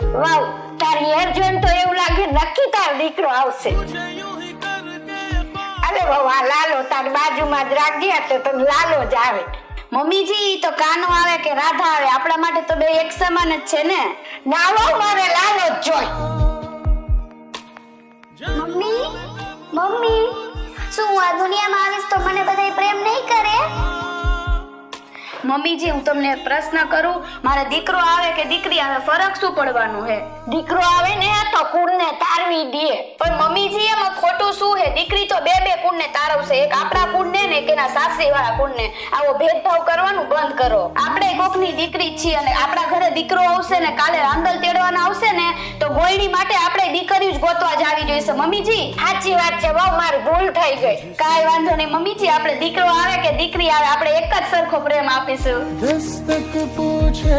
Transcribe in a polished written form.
વાવ, તારી હેર જોઈને તો એવું લાગે નક્કી તારો દીકરો આવશે. અરે વાવ, આ લાલો તારી બાજુમાં જ રાખજે એટલે તને લાલો જ આવે. મમ્મીજી તો કાનો આવે કે રાધા આવે આપણા માટે તો બે એક સમાન જ છે ને. ના વાવ, મારે લાલો જ જોઈ. મમ્મી મમ્મી શું હું આ દુનિયામાં આવીશ તો મને બધાય પ્રેમ નહીં કરે? મમ્મીજી હું તમને એક પ્રશ્ન કરું, મારે દીકરો આવે કે દીકરી આવે ફરક શું પડવાનું હે? દીકરો આવે ને તો કુળને તારવી દે. પણ મમ્મીજી એમાં ખોટું શું હે? દીકરી તો બે કુળને તારવશે, એક આપણા કુળને ને એક એના સાસરી વાળા કુળને. આવો ભેદભાવ કરવાનું બંધ કરો. આપણે કોકની દીકરી જ છીએ અને આપણા ઘરે દીકરો આવશે ને કાલે રાંદલ તેડવાના આવશે ને તો ગોયડી માટે આપણે દીકરીઓ જ ગોતવા જ આવી જોઈશે. મમ્મીજી સાચી વાત છે વાવ, મારી ભૂલ થઈ ગઈ. કાંઈ વાંધો નહીં મમ્મીજી, આપણે દીકરો આવે કે દીકરી આવે આપણે એક જ સરખો પ્રેમ આપીશું. दस्तक पूछे